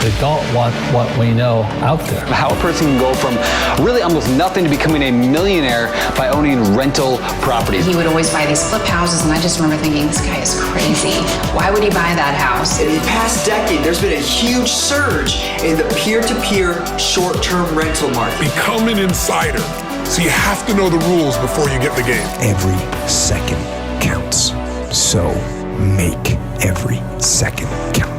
They don't want what we know out there. How a person can go from really almost nothing to becoming a millionaire by owning rental properties. He would always buy these flip houses, and I just remember thinking, this guy is crazy. Why would he buy that house? In the past decade, there's been a huge surge in the peer-to-peer short-term rental market. Become an insider. So you have to know the rules before you get the game. Every second counts. So make every second count.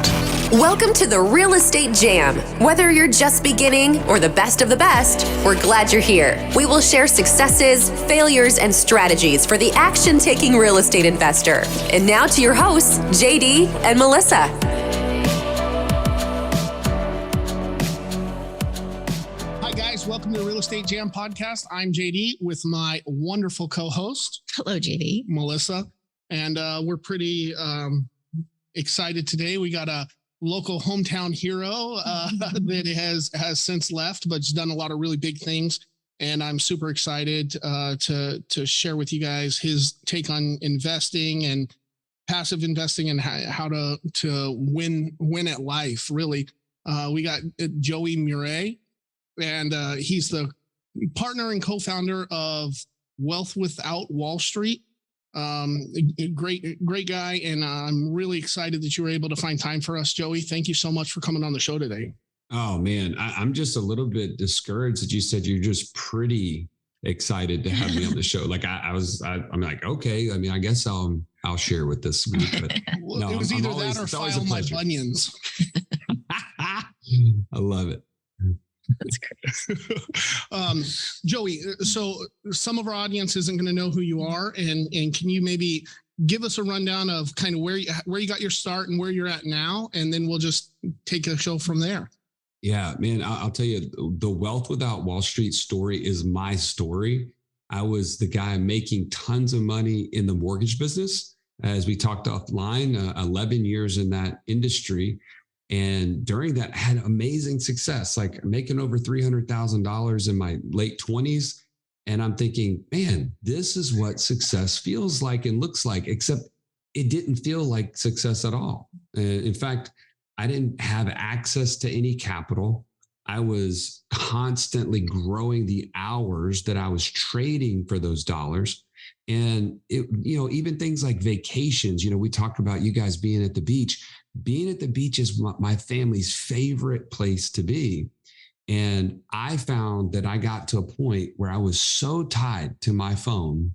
Welcome to the Real Estate Jam. Whether you're just beginning or the best of the best, we're glad you're here. We will share successes, failures, and strategies for the action-taking real estate investor. And now to your hosts, JD and Melissa. Hi guys, welcome to the Real Estate Jam podcast. I'm JD with my wonderful co-host. Hello, JD. Melissa. And we're pretty excited today. We got a local hometown hero that has since left, but's done a lot of really big things. And I'm super excited to share with you guys his take on investing and passive investing and how to win at life. Really, we got Joey Mure, and he's the partner and co-founder of Wealth Without Wall Street. Great guy. And I'm really excited that you were able to find time for us, Joey. Thank you so much for coming on the show today. Oh man, I'm just a little bit discouraged that you said you're just pretty excited to have me on the show. Like I'm like, okay, I mean, I guess I'll share with this group, but well, no, it was either that or file my bunions. I love it. That's great. Joey, so some of our audience isn't going to know who you are, and can you maybe give us a rundown of kind of where you got your start and where you're at now, and then we'll just take a show from there. Yeah, man, I'll tell you, the Wealth Without Wall Street story is my story. I was the guy making tons of money in the mortgage business. As we talked offline, 11 years in that industry. And during that, I had amazing success, like making over $300,000 in my late 20s. And I'm thinking, man, this is what success feels like and looks like, except it didn't feel like success at all. In fact, I didn't have access to any capital. I was constantly growing the hours that I was trading for those dollars. And it, even things like vacations, we talk about you guys being at the beach. Being at the beach is my family's favorite place to be. And I found that I got to a point where I was so tied to my phone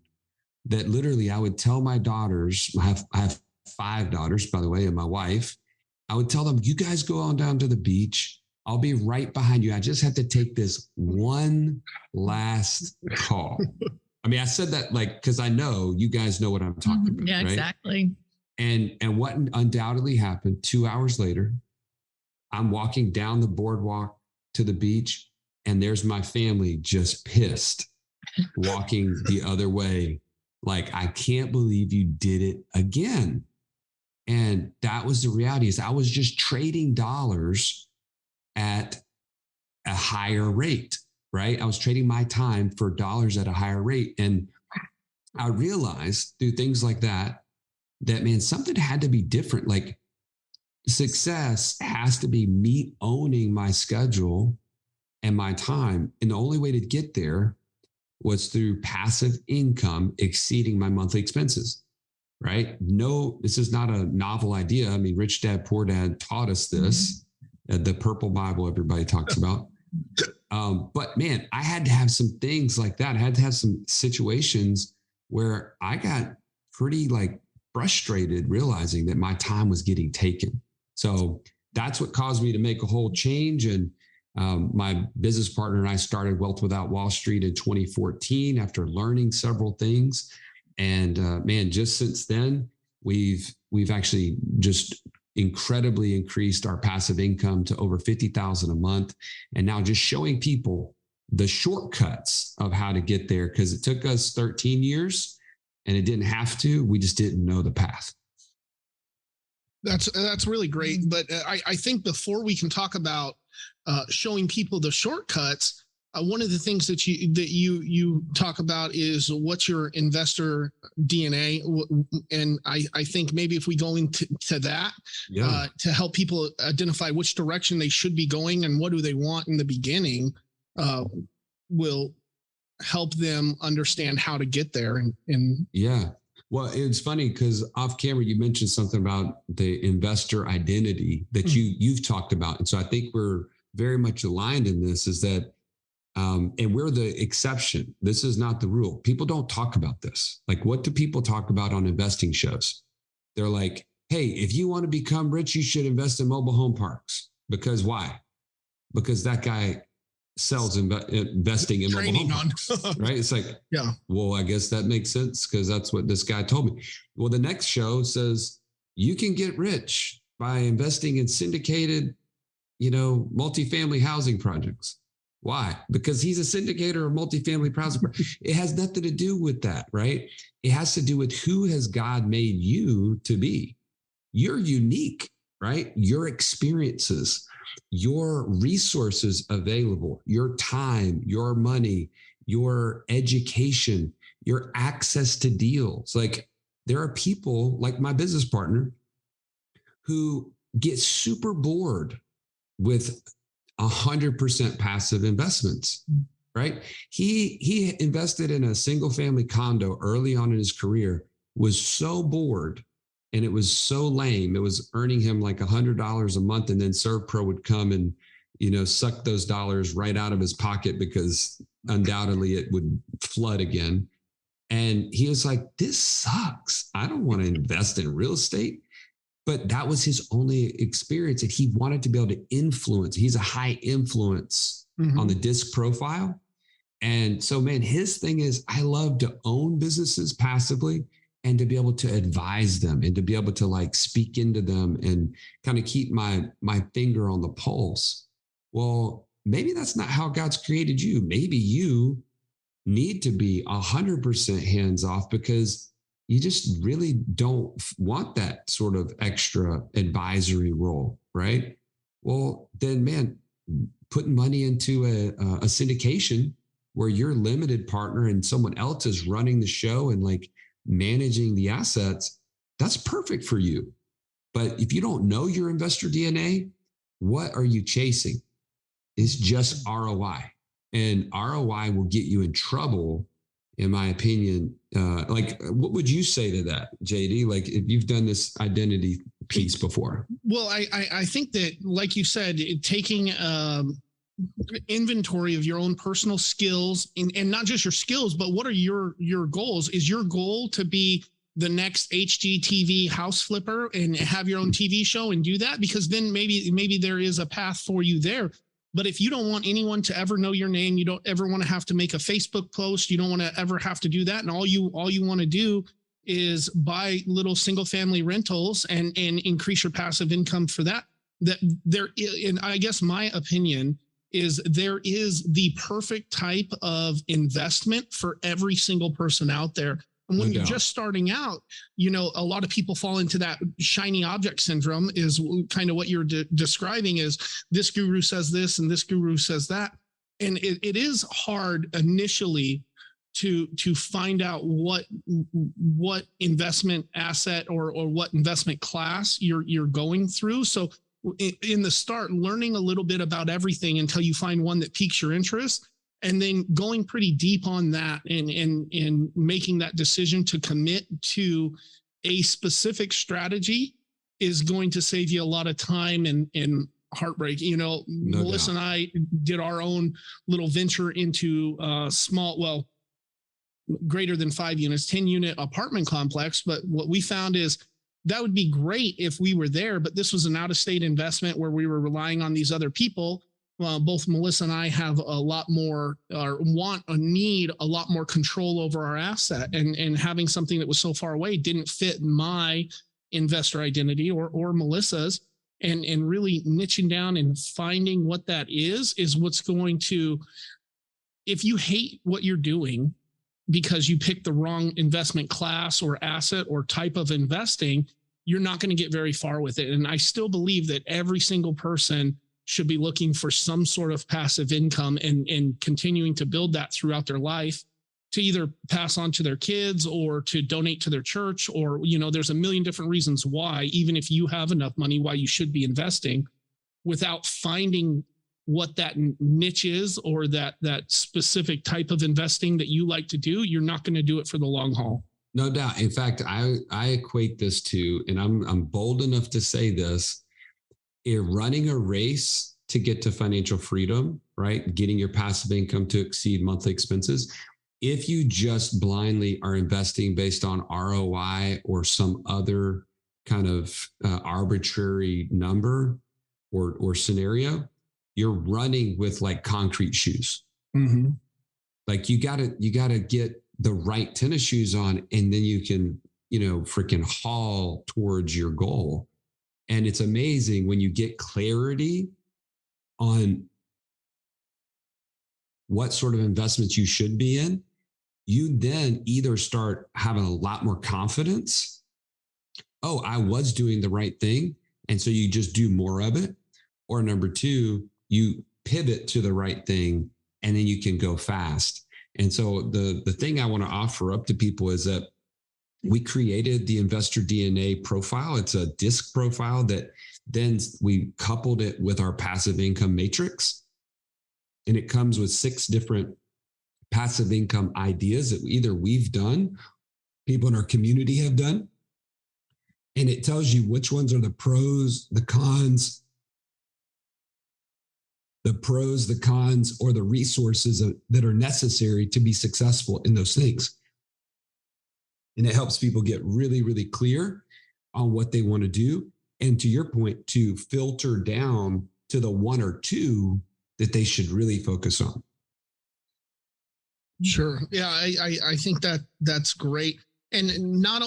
that literally I would tell my daughters, I have 5 daughters, by the way, and my wife, I would tell them, you guys go on down to the beach. I'll be right behind you. I just have to take this one last call. I mean, I said that because I know you guys know what I'm talking about. Yeah, right? Exactly. And what undoubtedly happened 2 hours later, I'm walking down the boardwalk to the beach, and there's my family just pissed, walking the other way. Like, I can't believe you did it again. And that was the reality, is I was just trading dollars at a higher rate, right? I was trading my time for dollars at a higher rate. And I realized through things like that, man, something had to be different. Like, success has to be me owning my schedule and my time. And the only way to get there was through passive income exceeding my monthly expenses, right? No, this is not a novel idea. I mean, Rich Dad, Poor Dad taught us this, the purple Bible everybody talks about. But man, I had to have some things like that. I had to have some situations where I got pretty frustrated realizing that my time was getting taken. So that's what caused me to make a whole change. And my business partner and I started Wealth Without Wall Street in 2014 after learning several things. And man, just since then, we've actually just incredibly increased our passive income to over $50,000 a month. And now just showing people the shortcuts of how to get there, because it took us 13 years and it didn't have to. We just didn't know the path. That's really great. But I think before we can talk about showing people the shortcuts, one of the things that you talk about is what's your investor DNA, and I think maybe if we go into that to help people identify which direction they should be going and what do they want in the beginning, will help them understand how to get there. And yeah. Well, it's funny because off camera you mentioned something about the investor identity that you've talked about, and so I think we're very much aligned in this. Is that and we're the exception. This is not the rule. People don't talk about this. Like, what do people talk about on investing shows? They're like, hey, if you want to become rich, you should invest in mobile home parks. Because why? Because that guy sells investing in mobile home parks, right? It's like, yeah, well, I guess that makes sense because that's what this guy told me. Well, the next show says you can get rich by investing in syndicated, multifamily housing projects. Why? Because he's a syndicator of multifamily housing. It has nothing to do with that, right? It has to do with who has God made you to be. You're unique, right? Your experiences, your resources available, your time, your money, your education, your access to deals. Like, there are people like my business partner who get super bored with 100% passive investments, right? He invested in a single family condo early on in his career, was so bored, and it was so lame. It was earning him like $100 a month, and then ServPro would come and, suck those dollars right out of his pocket because undoubtedly it would flood again. And he was like, this sucks. I don't want to invest in real estate. But that was his only experience, and he wanted to be able to influence. He's a high influence on the disc profile. And so, man, his thing is, I love to own businesses passively and to be able to advise them and to be able to like speak into them and kind of keep my finger on the pulse. Well, maybe that's not how God's created you. Maybe you need to be 100% hands off because you just really don't want that sort of extra advisory role, right? Well, then, man, putting money into a syndication where you're limited partner and someone else is running the show and like managing the assets, that's perfect for you. But if you don't know your investor DNA, what are you chasing? It's just ROI. And ROI will get you in trouble, in my opinion. Like, what would you say to that, JD? Like, if you've done this identity piece before? Well, I think that, like you said, taking inventory of your own personal skills and not just your skills, but what are your goals? Is your goal to be the next HGTV house flipper and have your own TV show and do that? Because then maybe there is a path for you there. But if you don't want anyone to ever know your name, you don't ever want to have to make a Facebook post, you don't want to ever have to do that, and all you want to do is buy little single family rentals and increase your passive income for that. That there, and I guess my opinion is there is the perfect type of investment for every single person out there. And when you're just starting out, a lot of people fall into that shiny object syndrome, is kind of what you're describing, is this guru says this and this guru says that. And it is hard initially to find out what investment asset or what investment class you're going through. So in the start, learning a little bit about everything until you find one that piques your interest, and then going pretty deep on that and making that decision to commit to a specific strategy is going to save you a lot of time and heartbreak. Melissa and I did our own little venture into greater than 5 units, 10-unit apartment complex. But what we found is that would be great if we were there, but this was an out-of-state investment where we were relying on these other people. Both Melissa and I have a lot more, or need a lot more control over our asset, and having something that was so far away didn't fit my investor identity or Melissa's, and really niching down and finding what that is what's going to, if you hate what you're doing because you picked the wrong investment class or asset or type of investing, you're not going to get very far with it. And I still believe that every single person should be looking for some sort of passive income and continuing to build that throughout their life to either pass on to their kids or to donate to their church, or, there's a million different reasons why, even if you have enough money, why you should be investing. Without finding what that niche is or that specific type of investing that you like to do, you're not going to do it for the long haul. No doubt. In fact, I equate this to, and I'm bold enough to say this, running a race to get to financial freedom, right? Getting your passive income to exceed monthly expenses. If you just blindly are investing based on ROI or some other kind of arbitrary number or scenario, you're running with like concrete shoes. Mm-hmm. Like you gotta get the right tennis shoes on, and then you can, freaking haul towards your goal. And it's amazing when you get clarity on what sort of investments you should be in, you then either start having a lot more confidence. Oh, I was doing the right thing. And so you just do more of it. Or number two, you pivot to the right thing and then you can go fast. And so the thing I want to offer up to people is that we created the Investor DNA profile. It's a disc profile that then we coupled it with our passive income matrix. And it comes with 6 different passive income ideas that either we've done, people in our community have done. And it tells you which ones are the pros, the cons, or the resources that are necessary to be successful in those things. And it helps people get really, really clear on what they want to do. And to your point, to filter down to the 1 or 2 that they should really focus on. Sure. Yeah, I think that's great. And not,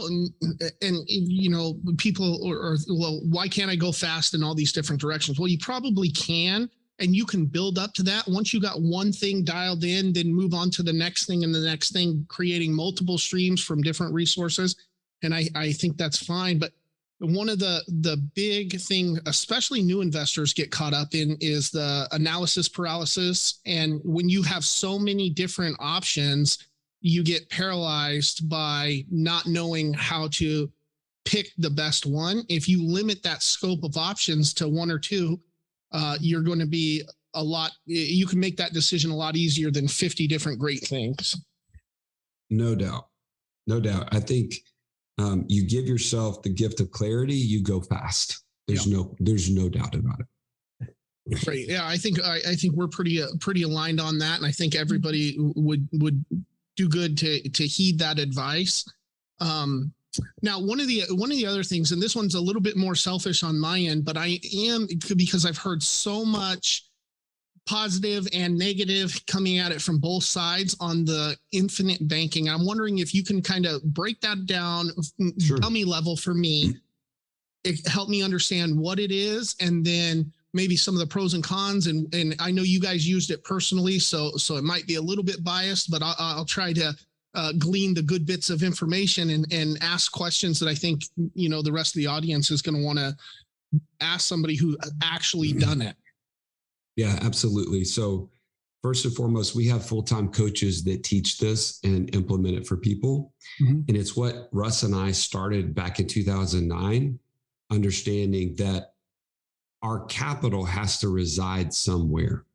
people are, well, why can't I go fast in all these different directions? Well, you probably can. And you can build up to that. Once you got one thing dialed in, then move on to the next thing and the next thing, creating multiple streams from different resources. And I think that's fine. But one of the big thing, especially new investors get caught up in, is the analysis paralysis. And when you have so many different options, you get paralyzed by not knowing how to pick the best one. If you limit that scope of options to 1 or 2, you're going to be you can make that decision a lot easier than 50 different great things. No doubt. I think you give yourself the gift of clarity, you go fast. There's no doubt about it. Right. Yeah. I think we're pretty aligned on that. And I think everybody would do good to heed that advice. Now, one of the other things, and this one's a little bit more selfish on my end, but I am, because I've heard so much positive and negative coming at it from both sides on the infinite banking. I'm wondering if you can kind of break that down, Sure. dummy level for me, help me understand what it is, and then maybe some of the pros and cons. And I know you guys used it personally, so it might be a little bit biased, but I'll try to glean the good bits of information and ask questions that I think, the rest of the audience is going to want to ask somebody who actually done it. Yeah, absolutely. So first and foremost, we have full-time coaches that teach this and implement it for people. Mm-hmm. And it's what Russ and I started back in 2009, understanding that our capital has to reside somewhere.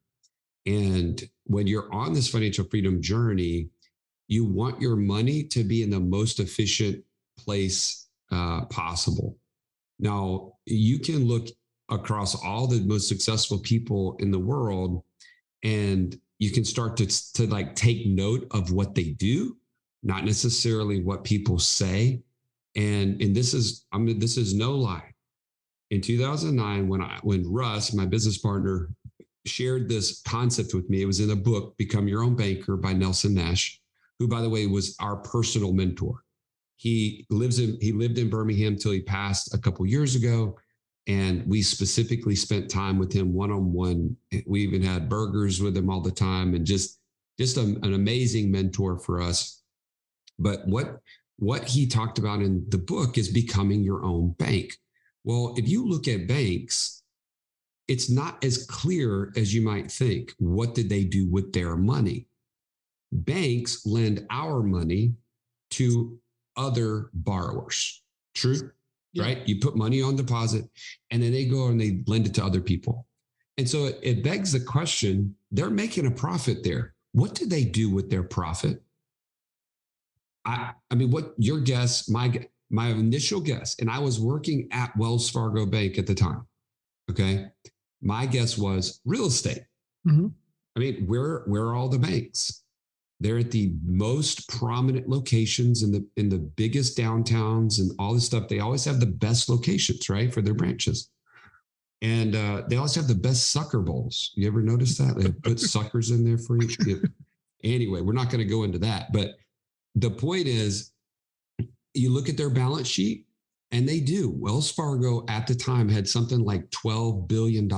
And when you're on this financial freedom journey, you want your money to be in the most efficient place possible. Now, you can look across all the most successful people in the world, and you can start to like take note of what they do, not necessarily what people say. And this is no lie. In 2009, when Russ, my business partner, shared this concept with me, it was in a book, Become Your Own Banker by Nelson Nash, who, by the way, was our personal mentor. He lived in Birmingham till he passed a couple years ago. And we specifically spent time with him one-on-one. We even had burgers with him all the time, and just an amazing mentor for us. But what he talked about in the book is becoming your own bank. Well, if you look at banks, it's not as clear as you might think. What did they do with their money? Banks lend our money to other borrowers. True, Yeah. right? You put money on deposit and then they go and they lend it to other people. And so it begs the question, they're making a profit there. What do they do with their profit? I mean, what your guess, my initial guess, and I was working at Wells Fargo Bank at the time. Okay. My guess was real estate. Mhm. I mean, where are all the banks? They're at the most prominent locations in the biggest downtowns and all this stuff. They always have the best locations, right, for their branches. And they always have the best sucker bowls. You ever notice that? They put suckers in there for you. Anyway, we're not going to go into that. But the point is, you look at their balance sheet, and they do. Wells Fargo at the time had something like $12 billion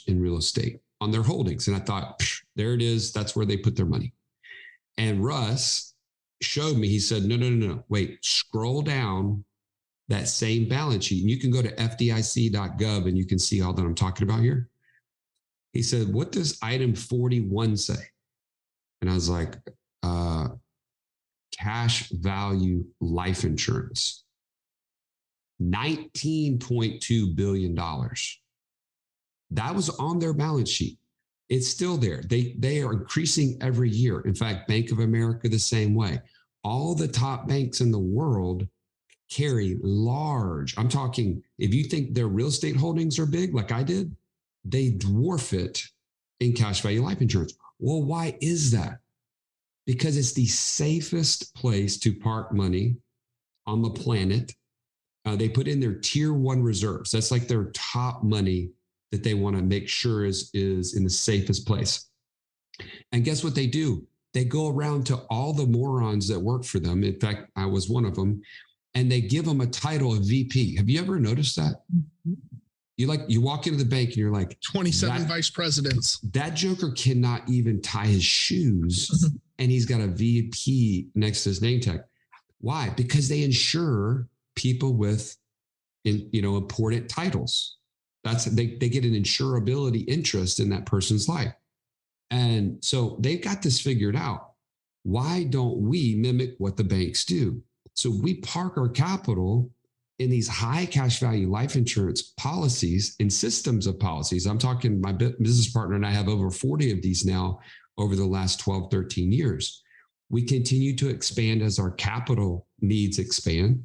in real estate on their holdings. And I thought, there it is. That's where they put their money. And Russ showed me, he said, no. Wait, scroll down that same balance sheet. And you can go to FDIC.gov and you can see all that I'm talking about here. He said, what does item 41 say? And I was like, cash value life insurance. $19.2 billion. That was on their balance sheet. It's still there. They are increasing every year. In fact, Bank of America the same way. All the top banks in the world carry large. I'm talking, if you think their real estate holdings are big, like I did, they dwarf it in cash value life insurance. Well, why is that? Because it's the safest place to park money on the planet. They put in their tier 1 reserves. That's like their top money that they want to make sure is in the safest place. And guess what they do? They go around to all the morons that work for them. In fact, I was one of them. And they give them a title of VP. Have you ever noticed that? You walk into the bank and you're like, 27 vice presidents. That joker cannot even tie his shoes and he's got a VP next to his name tag. Why? Because they insure people with important titles. They get an insurability interest in that person's life. And so they've got this figured out. Why don't we mimic what the banks do? So we park our capital in these high cash value life insurance policies and systems of policies. I'm talking, my business partner and I have over 40 of these now over the last 12, 13 years. We continue to expand as our capital needs expand,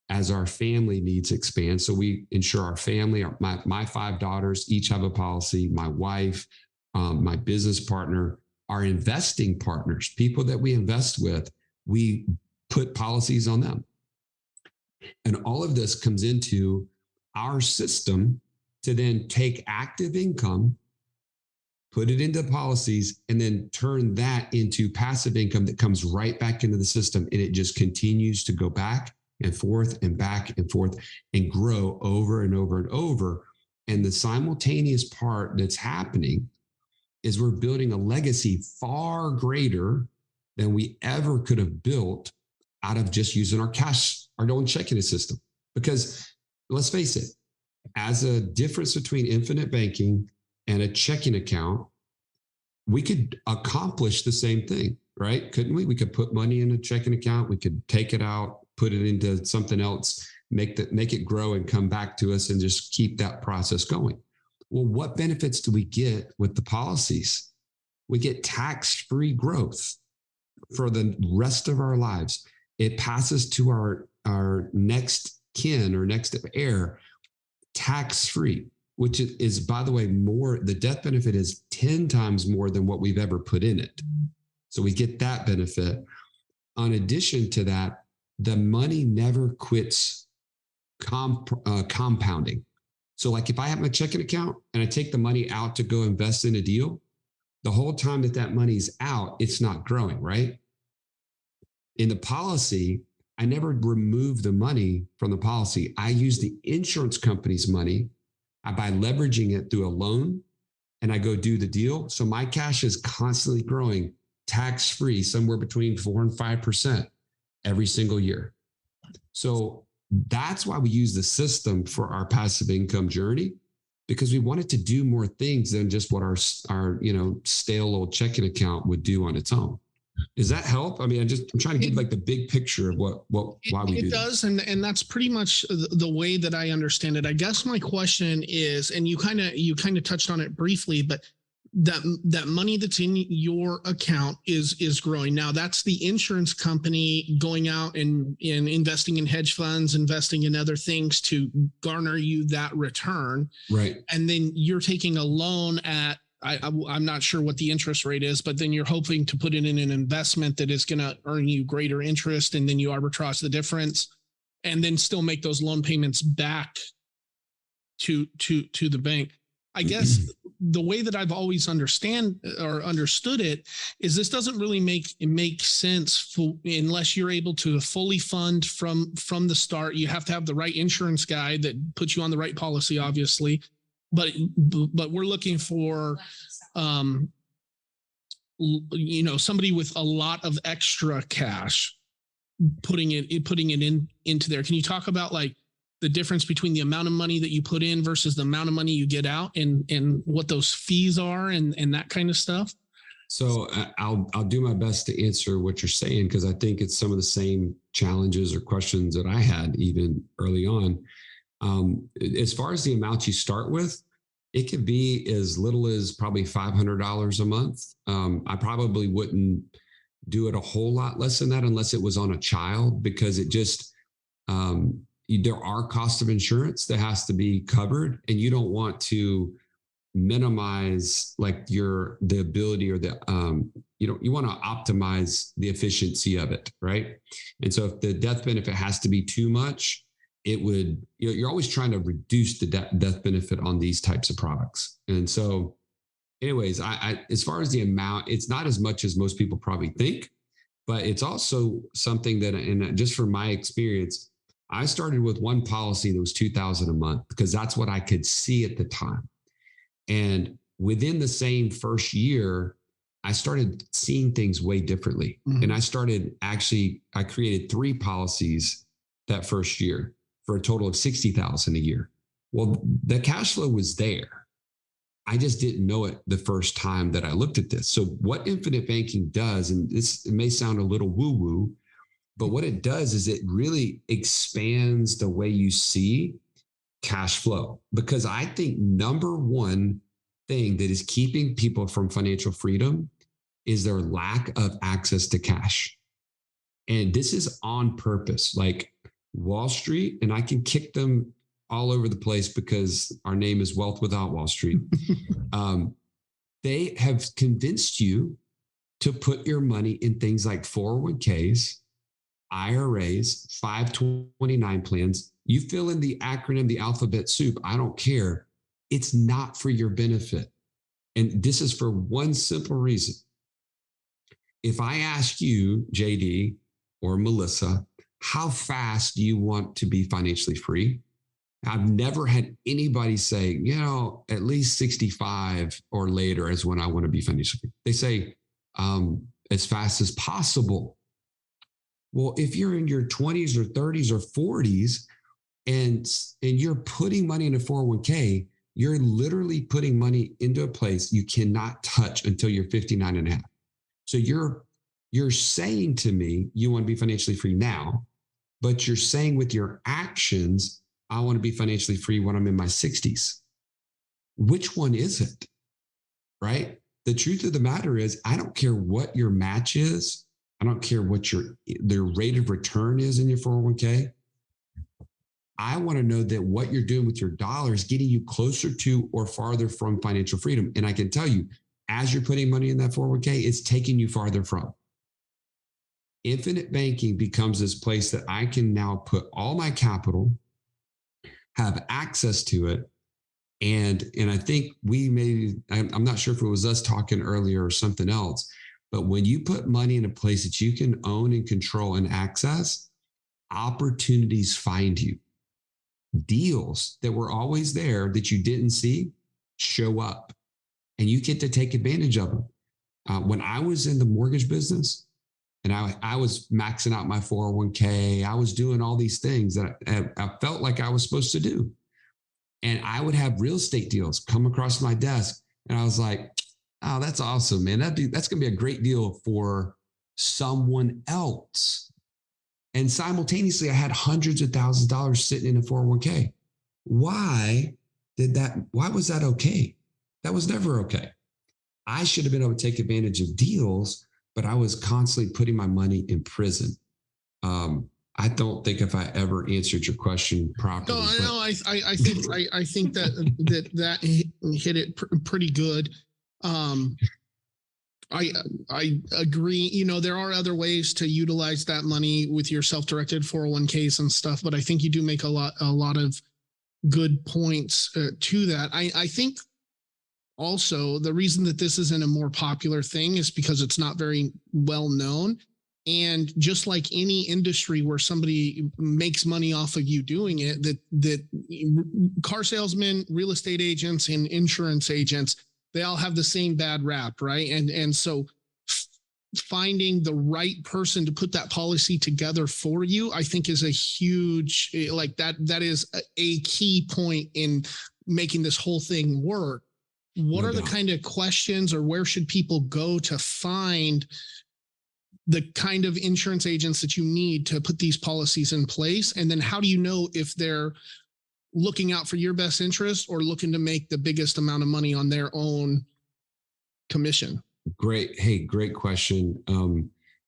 as our family needs expand. So we insure our family. My 5 daughters each have a policy. My wife, my business partner, our investing partners, people that we invest with, we put policies on them. And all of this comes into our system to then take active income, put it into policies, and then turn that into passive income that comes right back into the system. And it just continues to go back and forth and back and forth and grow over and over and over. And the simultaneous part that's happening is we're building a legacy far greater than we ever could have built out of just using our cash, our own checking system. Because let's face it, as a difference between infinite banking and a checking account, we could accomplish the same thing, right? Couldn't we? We could put money in a checking account. We could take it out, put it into something else, make it grow and come back to us and just keep that process going. Well, what benefits do we get with the policies? We get tax-free growth for the rest of our lives. It passes to our next kin or next of heir tax-free, which is, by the way, more, the death benefit is 10 times more than what we've ever put in it. So we get that benefit. In addition to that, the money never quits compounding. So like if I have my checking account and I take the money out to go invest in a deal, the whole time that money's out, it's not growing, right? In the policy, I never remove the money from the policy. I use the insurance company's money by leveraging it through a loan, and I go do the deal. So my cash is constantly growing tax-free, somewhere between 4 and 5% every single year. So that's why we use the system for our passive income journey. because we wanted to do more things than just what our stale old checking account would do on its own. Does that help? I mean, I'm trying to give like the big picture of why we do it does. And that's pretty much the way that I understand it. I guess my question is, and you kind of touched on it briefly, but that money that's in your account is growing. Now that's the insurance company going out and investing in hedge funds, investing in other things to garner you that return. Right. And then you're taking a loan at, I'm not sure what the interest rate is, but then you're hoping to put it in an investment that is going to earn you greater interest, and then you arbitrage the difference, and then still make those loan payments back to the bank. I guess the way that I've always understood it is this doesn't really make sense unless you're able to fully fund from the start. You have to have the right insurance guy that puts you on the right policy, obviously. But we're looking for, somebody with a lot of extra cash, putting it into there. Can you talk about like the difference between the amount of money that you put in versus the amount of money you get out, and what those fees are and that kind of stuff? So I'll do my best to answer what you're saying, because I think it's some of the same challenges or questions that I had even early on. As far as the amount you start with, it could be as little as probably $500 a month. I probably wouldn't do it a whole lot less than that unless it was on a child, because it just, there are costs of insurance that has to be covered, and you don't want to minimize like the ability or the, you want to optimize the efficiency of it. Right. And so if the death benefit has to be too much, it would, you're always trying to reduce the death benefit on these types of products. And so anyways, I as far as the amount, it's not as much as most people probably think, but it's also something that, and just from my experience, I started with one policy that was $2,000 a month because that's what I could see at the time. And within the same first year, I started seeing things way differently. Mm-hmm. And I created 3 policies that first year for a total of $60,000 a year. Well, the cash flow was there. I just didn't know it the first time that I looked at this. So what infinite banking does, and it may sound a little woo-woo, but what it does is it really expands the way you see cash flow. Because I think number one thing that is keeping people from financial freedom is their lack of access to cash. And this is on purpose. Like Wall Street, and I can kick them all over the place because our name is Wealth Without Wall Street. They have convinced you to put your money in things like 401ks, IRAs, 529 plans. You fill in the acronym, the alphabet soup. I don't care. It's not for your benefit. And this is for one simple reason. If I ask you, JD or Melissa, how fast do you want to be financially free? I've never had anybody say, at least 65 or later is when I want to be financially free. They say, as fast as possible. Well, if you're in your 20s or 30s or 40s and you're putting money in a 401k, you're literally putting money into a place you cannot touch until you're 59 and a half. So you're saying to me, you want to be financially free now, but you're saying with your actions, I want to be financially free when I'm in my 60s. Which one is it? Right? The truth of the matter is, I don't care what your match is. I don't care what their rate of return is in your 401k. I want to know that what you're doing with your dollars getting you closer to or farther from financial freedom. And I can tell you, as you're putting money in that 401k, it's taking you farther from. Infinite banking becomes this place that I can now put all my capital, have access to it. And I think I'm not sure if it was us talking earlier or something else, but when you put money in a place that you can own and control and access, opportunities find you. Deals that were always there that you didn't see show up, and you get to take advantage of them. When I was in the mortgage business and I was maxing out my 401k, I was doing all these things that I felt like I was supposed to do. And I would have real estate deals come across my desk. And I was like, oh, that's awesome, man. That's going to be a great deal for someone else. And simultaneously, I had hundreds of thousands of dollars sitting in a 401k. Why was that okay? That was never okay. I should have been able to take advantage of deals, but I was constantly putting my money in prison. I don't think if I ever answered your question properly. No, I think that hit it pretty good. I agree. You know, there are other ways to utilize that money with your self-directed 401ks and stuff, but I think you do make a lot of good points to that. I think also the reason that this isn't a more popular thing is because it's not very well known. And just like any industry where somebody makes money off of you doing it, that car salesmen, real estate agents, and insurance agents, they all have the same bad rap, right? And so finding the right person to put that policy together for you, I think is a huge, like that is a key point in making this whole thing work. What are the kind of questions, or where should people go to find the kind of insurance agents that you need to put these policies in place? And then how do you know if they're looking out for your best interest or looking to make the biggest amount of money on their own commission? Great. Hey, great question.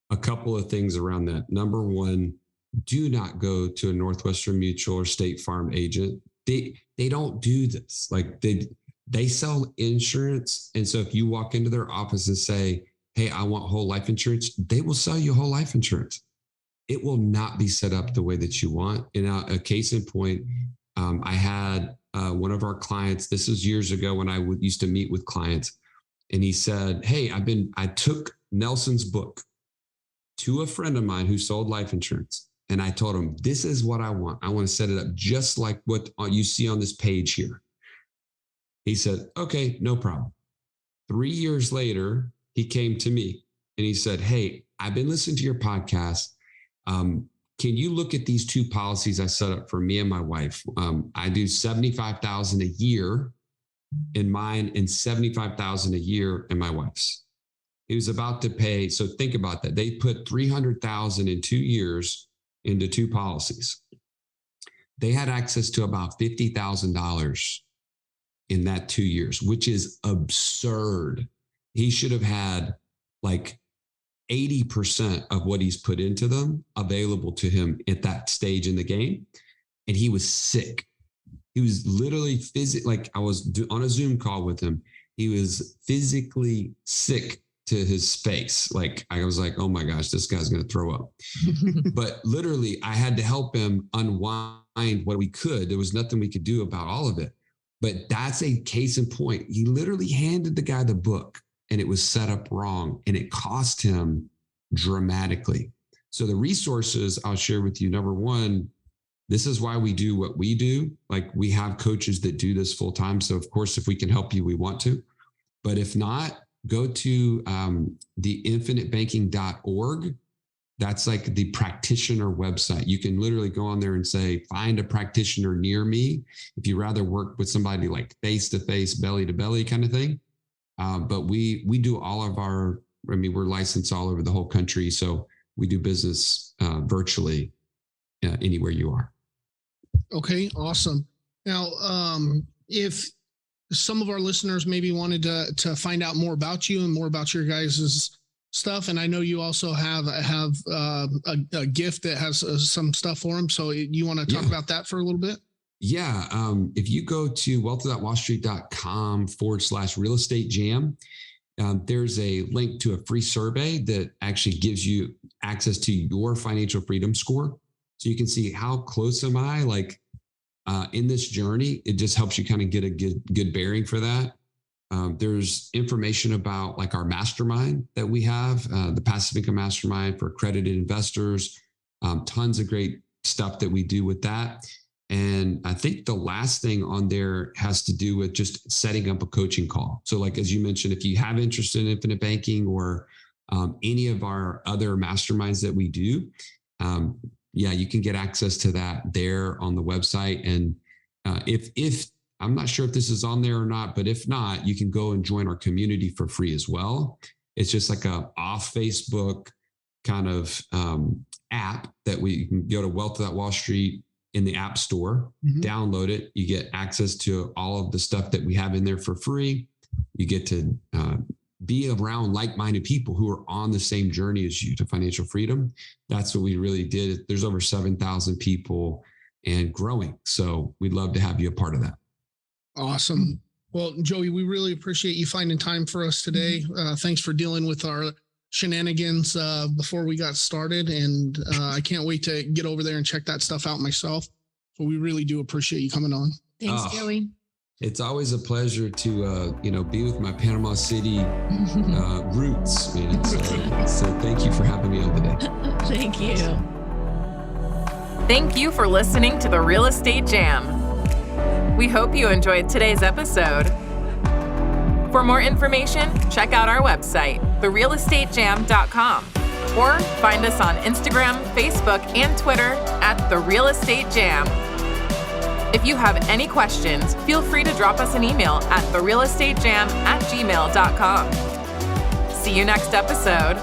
A couple of things around that. Number one, do not go to a Northwestern Mutual or State Farm agent. They don't do this. Like they sell insurance. And so if you walk into their office and say, hey, I want whole life insurance, they will sell you whole life insurance. It will not be set up the way that you want. And a case in point, I had one of our clients, this was years ago when I used to meet with clients, and he said, hey, I took Nelson's book to a friend of mine who sold life insurance. And I told him, this is what I want. I want to set it up just like what you see on this page here. He said, okay, no problem. 3 years later, he came to me and he said, hey, I've been listening to your podcast. Can you look at these two policies I set up for me and my wife? I do $75,000 a year in mine and $75,000 a year in my wife's. He was about to pay. So think about that. They put $300,000 in 2 years into two policies. They had access to about $50,000 in that 2 years, which is absurd. He should have had like 80% of what he's put into them available to him at that stage in the game. And he was sick. He was literally like I was on a Zoom call with him. He was physically sick to his face. Like I was like, oh my gosh, this guy's going to throw up. But literally I had to help him unwind what we could. There was nothing we could do about all of it. But that's a case in point. He literally handed the guy the book and it was set up wrong and it cost him dramatically. So the resources I'll share with you, number one, this is why we do what we do. Like we have coaches that do this full time. So of course, if we can help you, we want to. But if not, go to theinfinitebanking.org. That's like the practitioner website. You can literally go on there and say, find a practitioner near me. If you rather work with somebody like face-to-face, belly-to-belly kind of thing. But we do all of our, we're licensed all over the whole country. So we do business virtually anywhere you are. Okay, awesome. Now, if some of our listeners maybe wanted to find out more about you and more about your guys' stuff, and I know you also have a gift that has some stuff for them. So you want to talk about that for a little bit? Yeah. If you go to wealth.wallstreet.com/real estate jam, there's a link to a free survey that actually gives you access to your financial freedom score. So you can see how close am I like in this journey. It just helps you kind of get a good bearing for that. There's information about like our mastermind that we have, the passive income mastermind for accredited investors, tons of great stuff that we do with that. And I think the last thing on there has to do with just setting up a coaching call. So like, as you mentioned, if you have interest in infinite banking or any of our other masterminds that we do, you can get access to that there on the website. And if I'm not sure if this is on there or not, but if not, you can go and join our community for free as well. It's just like a off Facebook kind of app that you can go to Wealth at Wall Street in the App Store, download it. You get access to all of the stuff that we have in there for free. You get to be around like-minded people who are on the same journey as you to financial freedom. That's what we really did. There's over 7,000 people and growing. So we'd love to have you a part of that. Awesome. Well, Joey, we really appreciate you finding time for us today. Thanks for dealing with our shenanigans before we got started. And I can't wait to get over there and check that stuff out myself. So we really do appreciate you coming on. Thanks, Joey. It's always a pleasure to, be with my Panama City roots, man. So thank you for having me on today. Thank you. Thank you for listening to the Real Estate Jam. We hope you enjoyed today's episode. For more information, check out our website, therealestatejam.com, or find us on Instagram, Facebook, and Twitter at The Real Estate Jam. If you have any questions, feel free to drop us an email at therealestatejam@gmail.com. See you next episode.